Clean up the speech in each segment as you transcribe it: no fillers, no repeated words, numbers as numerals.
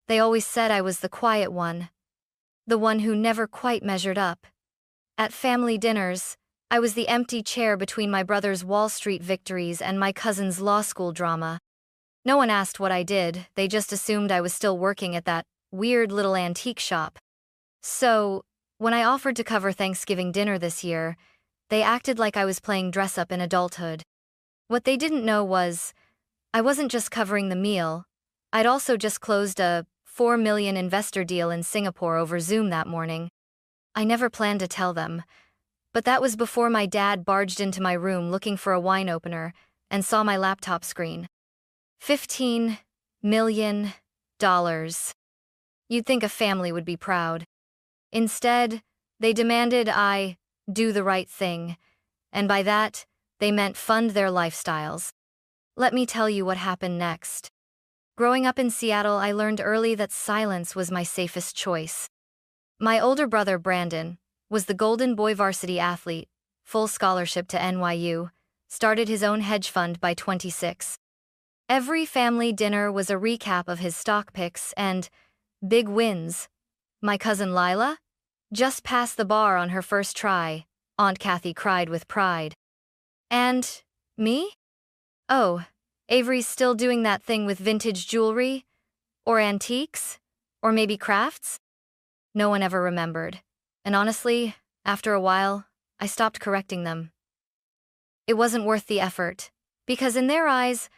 They always said I was the quiet one, the one who never quite measured up. At family dinners, I was the empty chair between my brother's Wall Street victories and my cousin's law school drama. No one asked what I did, they just assumed I was still working at that weird little antique shop. So, when I offered to cover Thanksgiving dinner this year, they acted like I was playing dress-up in adulthood. What they didn't know was, I wasn't just covering the meal, I'd also just closed a $4 million investor deal in Singapore over Zoom that morning. I never planned to tell them, but that was before my dad barged into my room looking for a wine opener and saw my laptop screen. $15 million. You'd think a family would be proud. Instead, they demanded I do the right thing, and by that, they meant fund their lifestyles. Let me tell you what happened next. Growing up in Seattle, I learned early that silence was my safest choice. My older brother, Brandon, was the Golden Boy varsity athlete, full scholarship to NYU, started his own hedge fund by 26. Every family dinner was a recap of his stock picks and big wins. My cousin Lila just passed the bar on her first try, Aunt Kathy cried with pride. And me? Oh, Avery's still doing that thing with vintage jewelry? Or antiques? Or maybe crafts? No one ever remembered. And honestly, after a while, I stopped correcting them. It wasn't worth the effort, because in their eyes,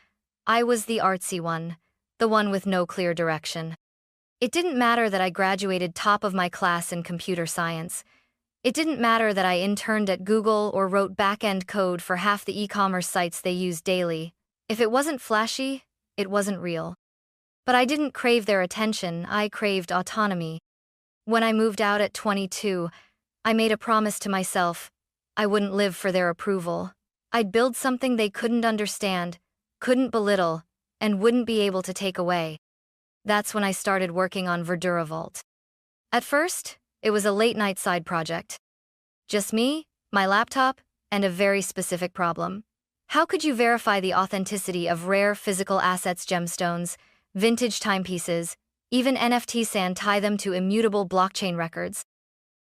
I was the artsy one, the one with no clear direction. It didn't matter that I graduated top of my class in computer science. It didn't matter that I interned at Google or wrote back-end code for half the e-commerce sites they used daily. If it wasn't flashy, it wasn't real. But I didn't crave their attention, I craved autonomy. When I moved out at 22, I made a promise to myself. I wouldn't live for their approval. I'd build something they couldn't understand, couldn't belittle, and wouldn't be able to take away. That's when I started working on Verdura Vault. At first, it was a late-night side project. Just me, my laptop, and a very specific problem. How could you verify the authenticity of rare physical assets, gemstones, vintage timepieces, even NFTs, and tie them to immutable blockchain records?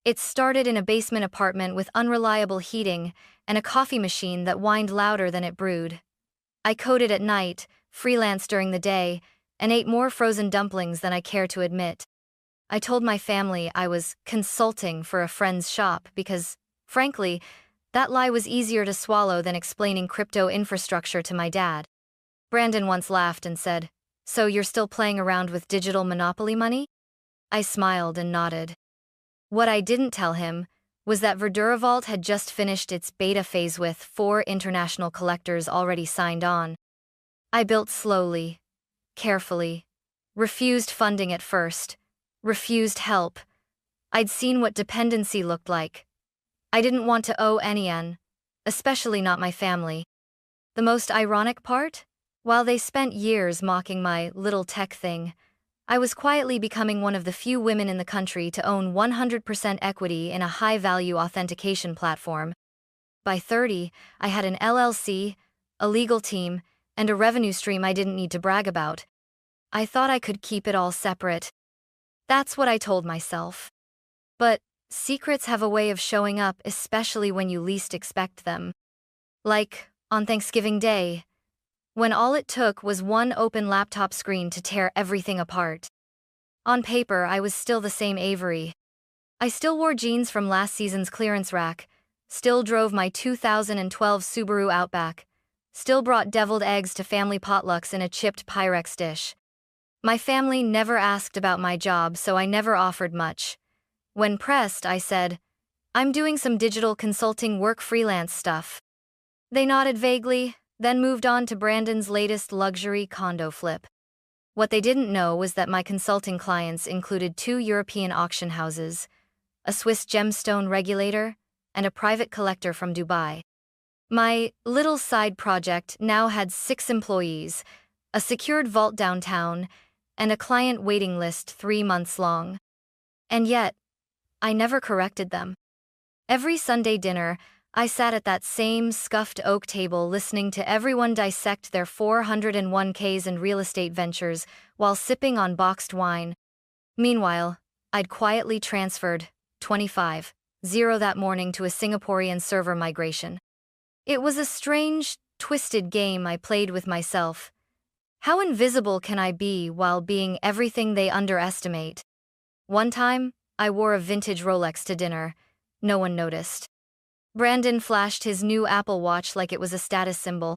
It started in a basement apartment with unreliable heating and a coffee machine that whined louder than it brewed. I coded at night, freelanced during the day, and ate more frozen dumplings than I care to admit. I told my family I was consulting for a friend's shop because, frankly, that lie was easier to swallow than explaining crypto infrastructure to my dad. Brandon once laughed and said, "So you're still playing around with digital monopoly money?" I smiled and nodded. What I didn't tell him was that Verdura Vault had just finished its beta phase with 4 international collectors already signed on. I built slowly, carefully, refused funding at first, refused help. I'd seen what dependency looked like. I didn't want to owe anyone, especially not my family. The most ironic part? While they spent years mocking my little tech thing, I was quietly becoming one of the few women in the country to own 100% equity in a high-value authentication platform. By 30, I had an LLC, a legal team, and a revenue stream I didn't need to brag about. I thought I could keep it all separate. That's what I told myself. But secrets have a way of showing up, especially when you least expect them. Like on Thanksgiving Day, when all it took was one open laptop screen to tear everything apart. On paper, I was still the same Avery. I still wore jeans from last season's clearance rack, still drove my 2012 Subaru Outback, still brought deviled eggs to family potlucks in a chipped Pyrex dish. My family never asked about my job, so I never offered much. When pressed, I said, "I'm doing some digital consulting work, freelance stuff." They nodded vaguely, then moved on to Brandon's latest luxury condo flip. What they didn't know was that my consulting clients included 2 European auction houses, a Swiss gemstone regulator, and a private collector from Dubai. My little side project now had 6 employees, a secured vault downtown, and a client waiting list 3 months long. And yet, I never corrected them. Every Sunday dinner, I sat at that same scuffed oak table listening to everyone dissect their 401ks and real estate ventures while sipping on boxed wine. Meanwhile, I'd quietly transferred 25-0 that morning to a Singaporean server migration. It was a strange, twisted game I played with myself. How invisible can I be while being everything they underestimate? One time, I wore a vintage Rolex to dinner. No one noticed. Brandon flashed his new Apple Watch like it was a status symbol.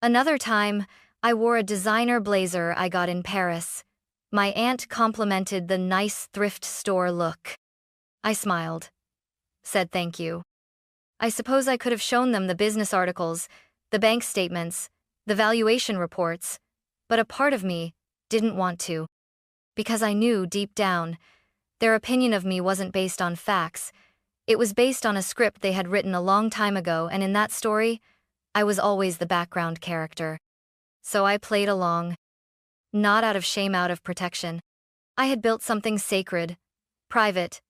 Another time, I wore a designer blazer I got in Paris. My aunt complimented the nice thrift store look. I smiled, said thank you. I suppose I could have shown them the business articles, the bank statements, the valuation reports, but a part of me didn't want to. Because I knew deep down, their opinion of me wasn't based on facts. It was based on a script they had written a long time ago, and in that story, I was always the background character. So I played along. Not out of shame, out of protection. I had built something sacred, private,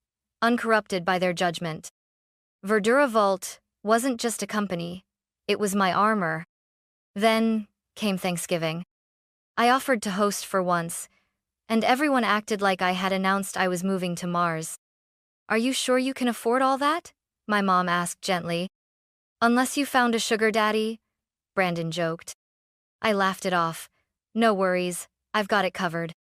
uncorrupted by their judgment. Verdura Vault wasn't just a company, it was my armor. Then came Thanksgiving. I offered to host for once, and everyone acted like I had announced I was moving to Mars. Are you sure you can afford all that? My mom asked gently. Unless you found a sugar daddy, Brandon joked. I laughed it off. No worries, I've got it covered.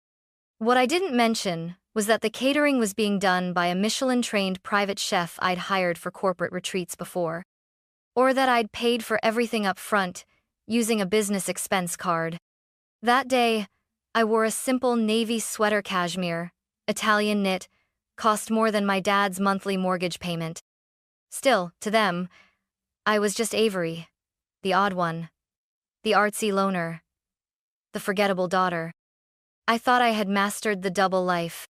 What I didn't mention was that the catering was being done by a Michelin-trained private chef I'd hired for corporate retreats before. Or that I'd paid for everything up front, using a business expense card. That day, I wore a simple navy sweater cashmere, Italian knit, cost more than my dad's monthly mortgage payment. Still, to them, I was just Avery, the odd one, the artsy loner, the forgettable daughter. I thought I had mastered the double life.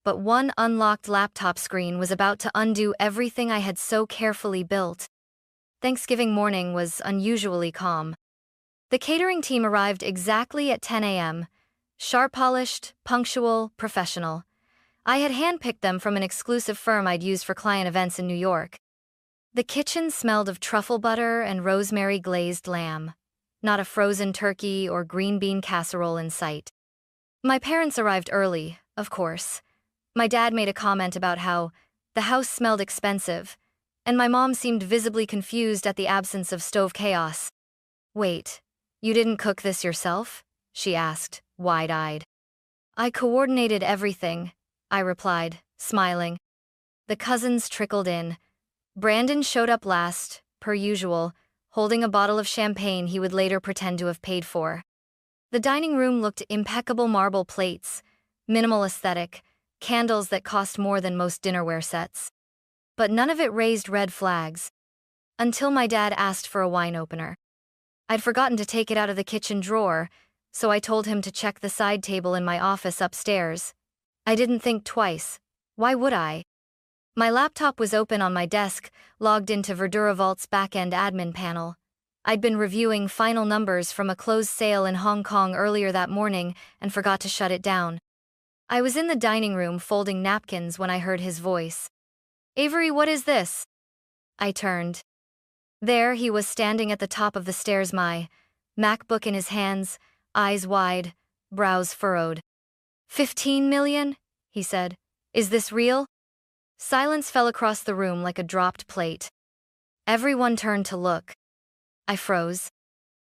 But one unlocked laptop screen was about to undo everything I had so carefully built. Thanksgiving morning was unusually calm. The catering team arrived exactly at 10 a.m., sharp-polished, punctual, professional. I had handpicked them from an exclusive firm I'd used for client events in New York. The kitchen smelled of truffle butter and rosemary glazed lamb, not a frozen turkey or green bean casserole in sight. My parents arrived early, of course. My dad made a comment about how the house smelled expensive, and my mom seemed visibly confused at the absence of stove chaos. Wait, you didn't cook this yourself? She asked, wide-eyed. I coordinated everything, I replied, smiling. The cousins trickled in. Brandon showed up last, per usual, holding a bottle of champagne he would later pretend to have paid for. The dining room looked impeccable, marble plates, minimal aesthetic, candles that cost more than most dinnerware sets. But none of it raised red flags. Until my dad asked for a wine opener. I'd forgotten to take it out of the kitchen drawer, so I told him to check the side table in my office upstairs. I didn't think twice. Why would I? My laptop was open on my desk, logged into Verdura Vault's back-end admin panel. I'd been reviewing final numbers from a closed sale in Hong Kong earlier that morning and forgot to shut it down. I was in the dining room folding napkins when I heard his voice. Avery, what is this? I turned. There he was standing at the top of the stairs, my MacBook in his hands, eyes wide, brows furrowed. 15 million? He said. Is this real? Silence fell across the room like a dropped plate. Everyone turned to look. I froze.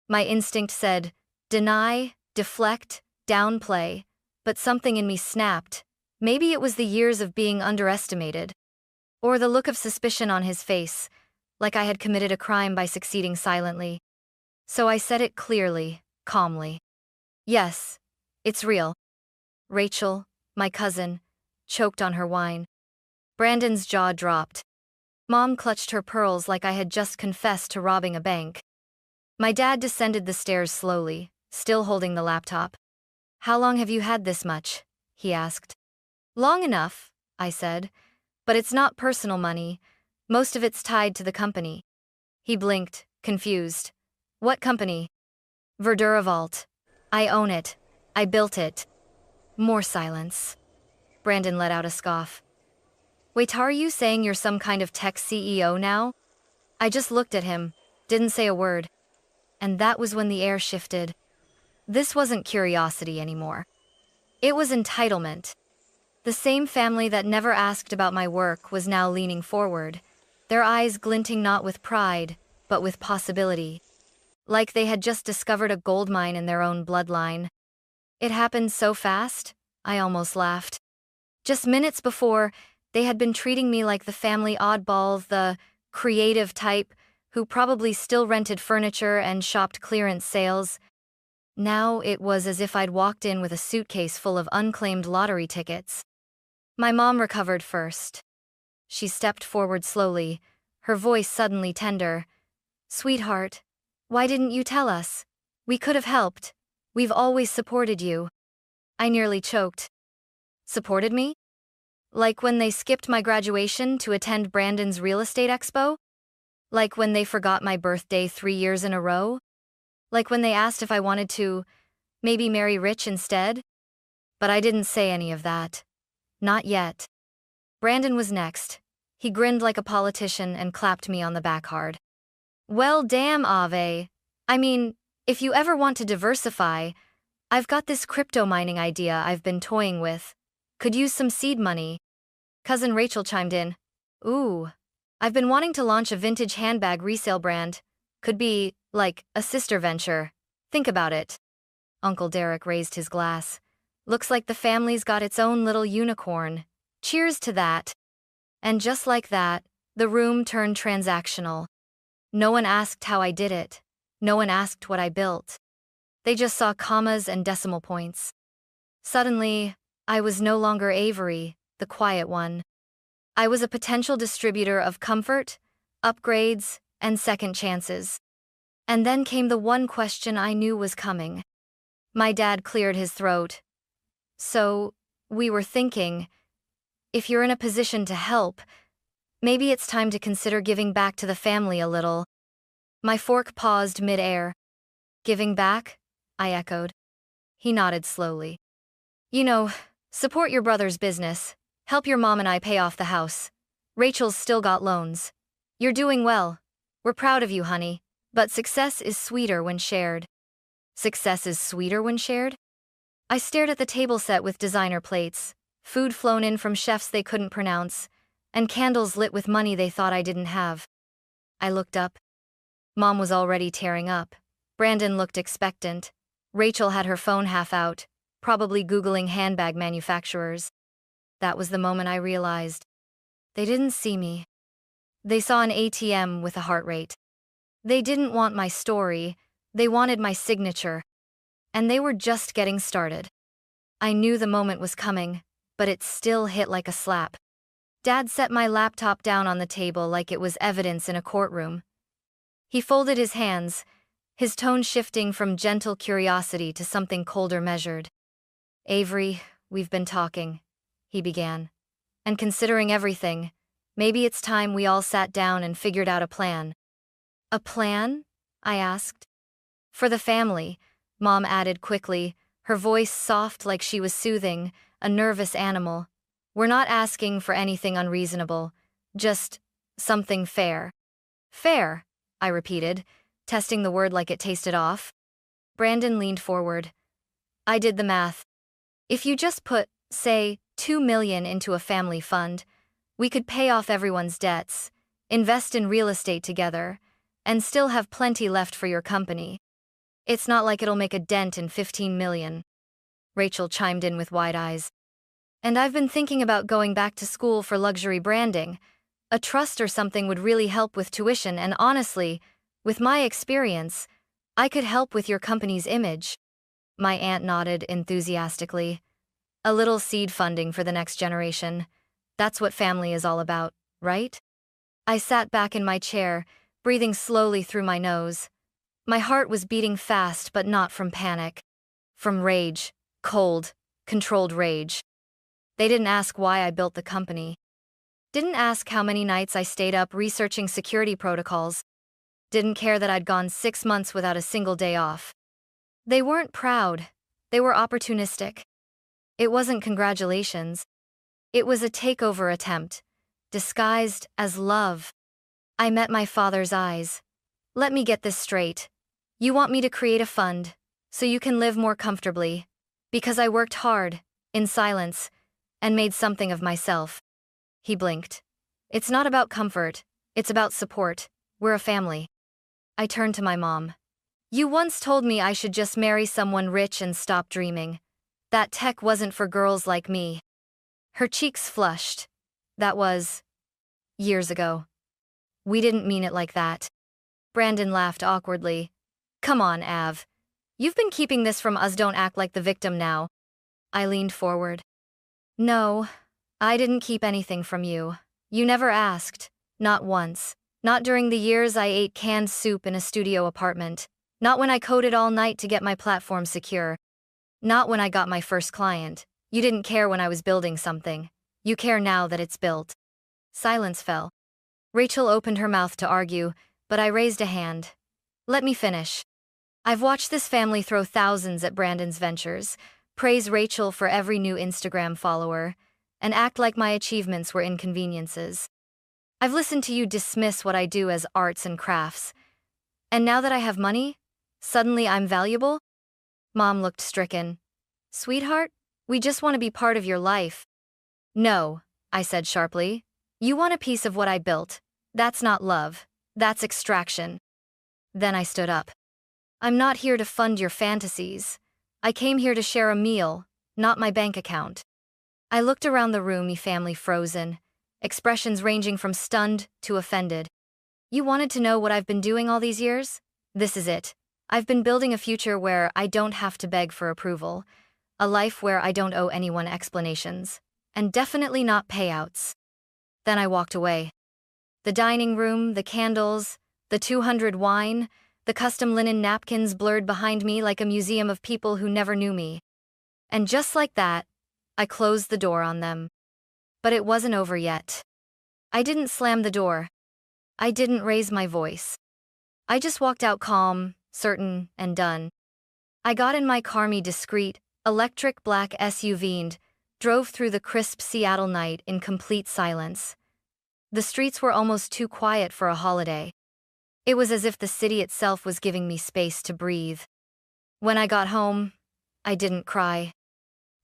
My instinct said, deny, deflect, downplay, but something in me snapped. Maybe it was the years of being underestimated. Or the look of suspicion on his face, like I had committed a crime by succeeding silently. So I said it clearly, calmly. Yes, it's real. Rachel, my cousin, choked on her wine. Brandon's jaw dropped. Mom clutched her pearls like I had just confessed to robbing a bank. My dad descended the stairs slowly, still holding the laptop. How long have you had this much? He asked. Long enough, I said. But it's not personal money. Most of it's tied to the company. He blinked, confused. What company? Verdura Vault. I own it. I built it. More silence. Brandon let out a scoff. Wait, are you saying you're some kind of tech CEO now? I just looked at him, didn't say a word. And that was when the air shifted. This wasn't curiosity anymore. It was entitlement. The same family that never asked about my work was now leaning forward, their eyes glinting not with pride, but with possibility. Like they had just discovered a gold mine in their own bloodline. It happened so fast, I almost laughed. Just minutes before, they had been treating me like the family oddball, the creative type, who probably still rented furniture and shopped clearance sales. Now it was as if I'd walked in with a suitcase full of unclaimed lottery tickets. My mom recovered first. She stepped forward slowly, her voice suddenly tender. "Sweetheart, why didn't you tell us? We could have helped. We've always supported you." I nearly choked. Supported me? Like when they skipped my graduation to attend Brandon's real estate expo? Like when they forgot my birthday 3 years in a row? Like when they asked if I wanted to, maybe marry rich instead? But I didn't say any of that. Not yet. Brandon was next. He grinned like a politician and clapped me on the back hard. "Well, damn, Ave. I mean, if you ever want to diversify, I've got this crypto mining idea I've been toying with. Could use some seed money." Cousin Rachel chimed in. "Ooh. I've been wanting to launch a vintage handbag resale brand. Could be, like, a sister venture. Think about it." Uncle Derek raised his glass. "Looks like the family's got its own little unicorn. Cheers to that." And just like that, the room turned transactional. No one asked how I did it. No one asked what I built. They just saw commas and decimal points. Suddenly, I was no longer Avery, the quiet one. I was a potential distributor of comfort, upgrades, and second chances. And then came the one question I knew was coming. My dad cleared his throat. "So, we were thinking, if you're in a position to help, maybe it's time to consider giving back to the family a little." My fork paused mid-air. "Giving back?" I echoed. He nodded slowly. "You know, support your brother's business. Help your mom and I pay off the house. Rachel's still got loans. You're doing well. We're proud of you, honey. But success is sweeter when shared." Success is sweeter when shared? I stared at the table set with designer plates, food flown in from chefs they couldn't pronounce, and candles lit with money they thought I didn't have. I looked up. Mom was already tearing up. Brandon looked expectant. Rachel had her phone half out, probably Googling handbag manufacturers. That was the moment I realized. They didn't see me. They saw an ATM with a heart rate. They didn't want my story, they wanted my signature. And they were just getting started. I knew the moment was coming, but it still hit like a slap. Dad set my laptop down on the table like it was evidence in a courtroom. He folded his hands, his tone shifting from gentle curiosity to something colder measured. "Avery, we've been talking," he began. "And considering everything, maybe it's time we all sat down and figured out a plan." "A plan?" I asked. "For the family," Mom added quickly, her voice soft like she was soothing a nervous animal. "We're not asking for anything unreasonable, just something fair." "Fair," I repeated, testing the word like it tasted off. Brandon leaned forward. "I did the math. If you just put, say, $2 million into a family fund, we could pay off everyone's debts, invest in real estate together, and still have plenty left for your company. It's not like it'll make a dent in $15 million. Rachel chimed in with wide eyes. "And I've been thinking about going back to school for luxury branding. A trust or something would really help with tuition, and honestly, with my experience, I could help with your company's image." My aunt nodded enthusiastically. "A little seed funding for the next generation. That's what family is all about, right?" I sat back in my chair, breathing slowly through my nose. My heart was beating fast, but not from panic. From rage, cold, controlled rage. They didn't ask why I built the company. Didn't ask how many nights I stayed up researching security protocols. Didn't care that I'd gone 6 months without a single day off. They weren't proud. They were opportunistic. It wasn't congratulations. It was a takeover attempt, disguised as love. I met my father's eyes. Let me get this straight. You want me to create a fund, so you can live more comfortably, because I worked hard, in silence, and made something of myself. He blinked. It's not about comfort, it's about support. We're a family. I turned to my mom. You once told me I should just marry someone rich and stop dreaming. That tech wasn't for girls like me. Her cheeks flushed. That was years ago. We didn't mean it like that. Brandon laughed awkwardly. Come on, Av. You've been keeping this from us, don't act like the victim now. I leaned forward. No, I didn't keep anything from you. You never asked. Not once. Not during the years I ate canned soup in a studio apartment. Not when I coded all night to get my platform secure. Not when I got my first client. You didn't care when I was building something. You care now that it's built. Silence fell. Rachel opened her mouth to argue, but I raised a hand. Let me finish. I've watched this family throw thousands at Brandon's ventures, praise Rachel for every new Instagram follower, and act like my achievements were inconveniences. I've listened to you dismiss what I do as arts and crafts. And now that I have money, suddenly I'm valuable? Mom looked stricken. Sweetheart, we just want to be part of your life. No, I said sharply. You want a piece of what I built. That's not love. That's extraction. Then I stood up. I'm not here to fund your fantasies. I came here to share a meal, not my bank account. I looked around the room, family frozen, expressions ranging from stunned to offended. You wanted to know what I've been doing all these years? This is it. I've been building a future where I don't have to beg for approval, a life where I don't owe anyone explanations, and definitely not payouts. Then I walked away. The dining room, the candles, the 200 wine, the custom linen napkins blurred behind me like a museum of people who never knew me. And just like that, I closed the door on them. But it wasn't over yet. I didn't slam the door. I didn't raise my voice. I just walked out calm, certain, and done. I got in my calmly discreet, electric black SUV and drove through the crisp Seattle night in complete silence. The streets were almost too quiet for a holiday. It was as if the city itself was giving me space to breathe. When I got home, I didn't cry.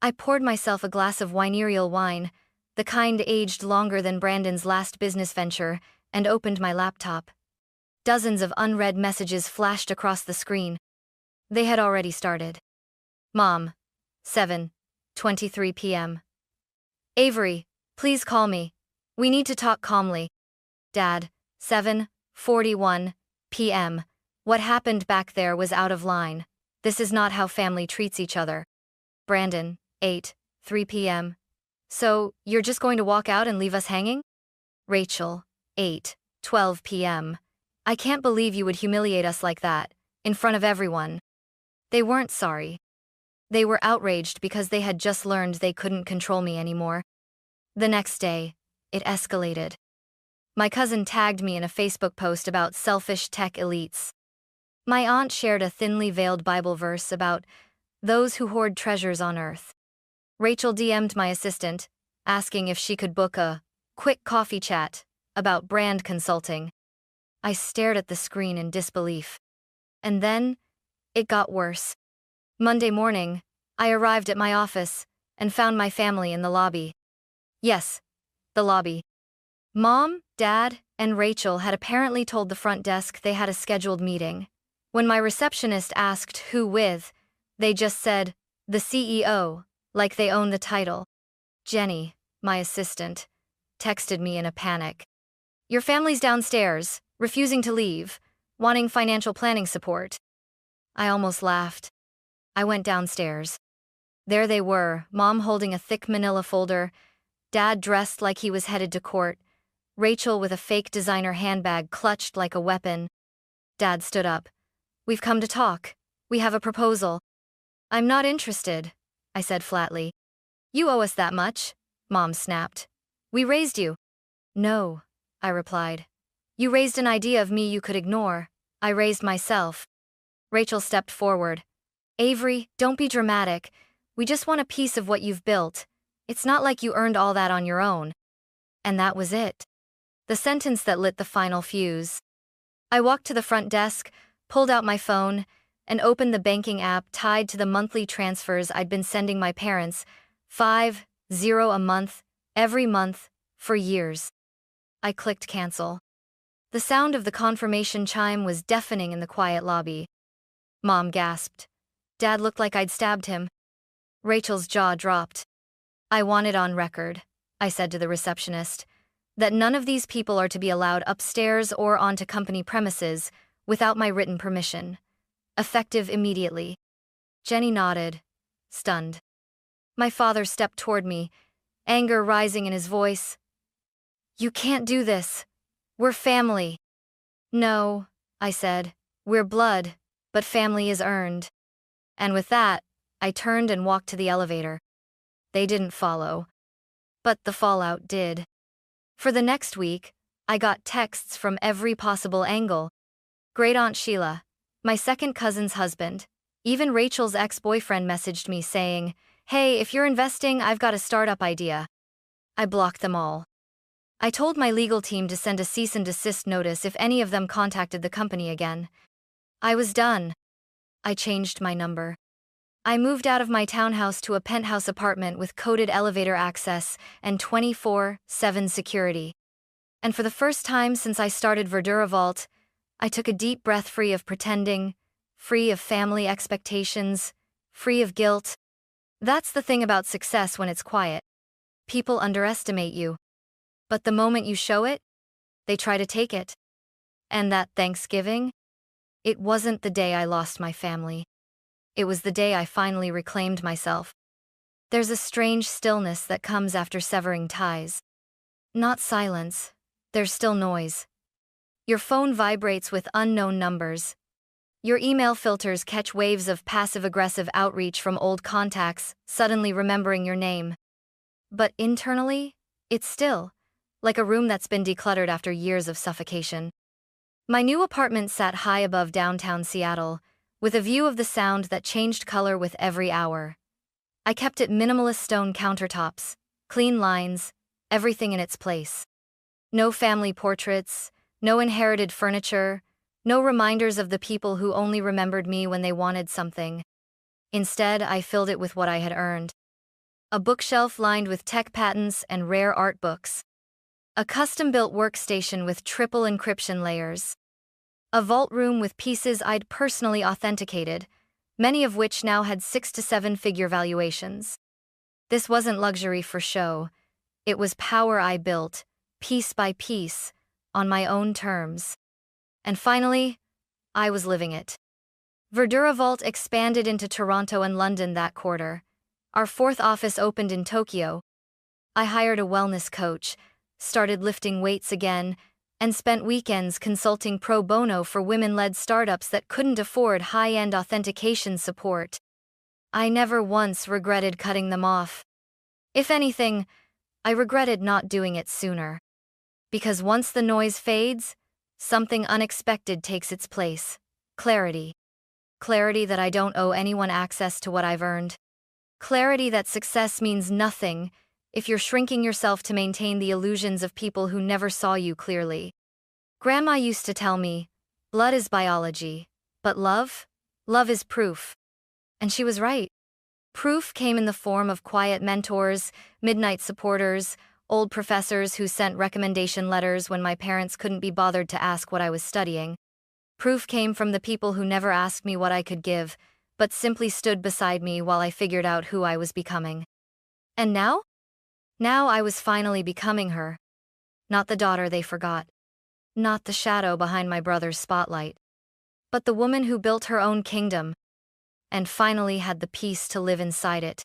I poured myself a glass of Winereal wine, the kind aged longer than Brandon's last business venture, and opened my laptop. Dozens of unread messages flashed across the screen. They had already started. Mom, 7:23 p.m. Avery, please call me. We need to talk calmly. Dad, 7:41 p.m. What happened back there was out of line. This is not how family treats each other. Brandon, 8:03 p.m. So, you're just going to walk out and leave us hanging? Rachel, 8:12 p.m. I can't believe you would humiliate us like that, in front of everyone. They weren't sorry. They were outraged because they had just learned they couldn't control me anymore. The next day, it escalated. My cousin tagged me in a Facebook post about selfish tech elites. My aunt shared a thinly veiled Bible verse about those who hoard treasures on earth. Rachel DM'd my assistant, asking if she could book a quick coffee chat about brand consulting. I stared at the screen in disbelief. And then, it got worse. Monday morning, I arrived at my office and found my family in the lobby. Yes, the lobby. Mom, Dad, and Rachel had apparently told the front desk they had a scheduled meeting. When my receptionist asked who with, they just said, the CEO, like they own the title. Jenny, my assistant, texted me in a panic. Your family's downstairs, refusing to leave, wanting financial planning support. I almost laughed. I went downstairs. There they were, Mom holding a thick manila folder, Dad dressed like he was headed to court, Rachel with a fake designer handbag clutched like a weapon. Dad stood up. We've come to talk. We have a proposal. I'm not interested, I said flatly. You owe us that much, Mom snapped. We raised you. No, I replied. You raised an idea of me you could ignore. I raised myself. Rachel stepped forward. Avery, don't be dramatic. We just want a piece of what you've built. It's not like you earned all that on your own. And that was it. The sentence that lit the final fuse. I walked to the front desk, pulled out my phone, and opened the banking app tied to the monthly transfers I'd been sending my parents, 50 a month, every month, for years. I clicked cancel. The sound of the confirmation chime was deafening in the quiet lobby. Mom gasped. Dad looked like I'd stabbed him. Rachel's jaw dropped. I want it on record, I said to the receptionist, that none of these people are to be allowed upstairs or onto company premises without my written permission. Effective immediately. Jenny nodded, stunned. My father stepped toward me, anger rising in his voice. You can't do this. We're family. No, I said, we're blood, but family is earned. And with that, I turned and walked to the elevator. They didn't follow. But the fallout did. For the next week, I got texts from every possible angle. Great Aunt Sheila, my second cousin's husband, even Rachel's ex-boyfriend messaged me saying, hey, if you're investing, I've got a startup idea. I blocked them all. I told my legal team to send a cease and desist notice if any of them contacted the company again. I was done. I changed my number. I moved out of my townhouse to a penthouse apartment with coded elevator access and 24/7 security. And for the first time since I started Verdura Vault, I took a deep breath free of pretending, free of family expectations, free of guilt. That's the thing about success when it's quiet. People underestimate you. But the moment you show it, they try to take it. And that Thanksgiving? It wasn't the day I lost my family. It was the day I finally reclaimed myself. There's a strange stillness that comes after severing ties. Not silence, there's still noise. Your phone vibrates with unknown numbers. Your email filters catch waves of passive-aggressive outreach from old contacts, suddenly remembering your name. But internally, it's still, like a room that's been decluttered after years of suffocation. My new apartment sat high above downtown Seattle, with a view of the Sound that changed color with every hour. I kept it minimalist stone countertops, clean lines, everything in its place. No family portraits, no inherited furniture, no reminders of the people who only remembered me when they wanted something. Instead, I filled it with what I had earned. A bookshelf lined with tech patents and rare art books. A custom-built workstation with triple encryption layers. A vault room with pieces I'd personally authenticated, many of which now had 6 to 7 figure valuations. This wasn't luxury for show. It was power I built, piece by piece, on my own terms. And finally, I was living it. Verdura Vault expanded into Toronto and London that quarter. Our 4th office opened in Tokyo. I hired a wellness coach, started lifting weights again, and spent weekends consulting pro bono for women-led startups that couldn't afford high-end authentication support. I never once regretted cutting them off. If anything, I regretted not doing it sooner. Because once the noise fades, something unexpected takes its place. Clarity. Clarity that I don't owe anyone access to what I've earned. Clarity that success means nothing if you're shrinking yourself to maintain the illusions of people who never saw you clearly. Grandma used to tell me, blood is biology, but love is proof. And she was right. Proof came in the form of quiet mentors, midnight supporters, old professors who sent recommendation letters when my parents couldn't be bothered to ask what I was studying. Proof came from the people who never asked me what I could give, but simply stood beside me while I figured out who I was becoming. And now? Now I was finally becoming her. Not the daughter they forgot. Not the shadow behind my brother's spotlight. But the woman who built her own kingdom, and finally had the peace to live inside it.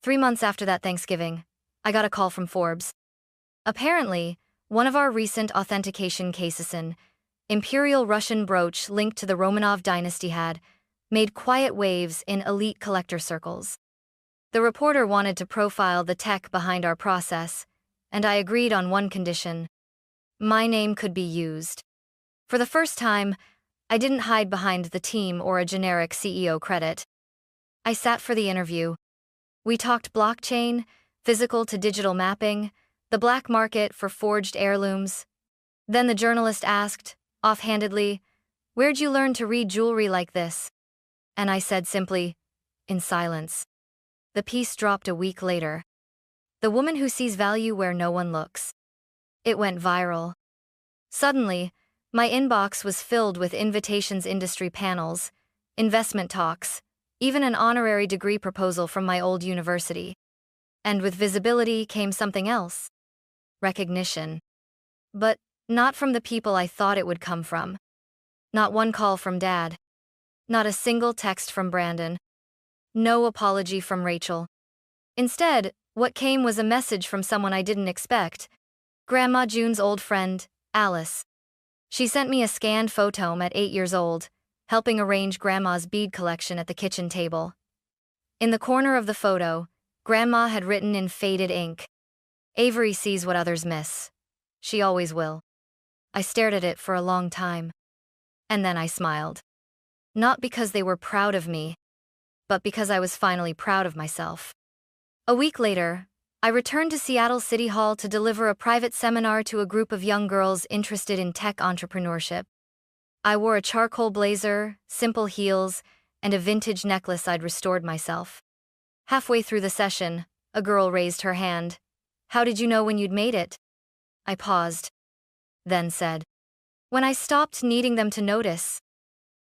3 months after that Thanksgiving, I got a call from Forbes. Apparently, one of our recent authentication cases, an Imperial Russian brooch linked to the Romanov dynasty, had made quiet waves in elite collector circles. The reporter wanted to profile the tech behind our process, and I agreed on one condition. My name could be used. For the first time, I didn't hide behind the team or a generic CEO credit. I sat for the interview. We talked blockchain, physical to digital mapping, the black market for forged heirlooms, Then the journalist asked, offhandedly, "Where'd you learn to read jewelry like this?" And I said simply, in silence. The piece dropped a week later. The Woman Who Sees Value Where No One Looks. It went viral. Suddenly, my inbox was filled with invitations, industry panels, investment talks, even an honorary degree proposal from my old university. And with visibility came something else. Recognition. But not from the people I thought it would come from. Not one call from Dad. Not a single text from Brandon. No apology from Rachel. Instead, what came was a message from someone I didn't expect. Grandma June's old friend, Alice. She sent me a scanned photo at 8 years old, helping arrange Grandma's bead collection at the kitchen table. In the corner of the photo, Grandma had written in faded ink, "Avery sees what others miss. She always will." I stared at it for a long time. And then I smiled. Not because they were proud of me, but because I was finally proud of myself. A week later, I returned to Seattle City Hall to deliver a private seminar to a group of young girls interested in tech entrepreneurship. I wore a charcoal blazer, simple heels, and a vintage necklace I'd restored myself. Halfway through the session, a girl raised her hand. "How did you know when you'd made it?" I paused, then said, "When I stopped needing them to notice."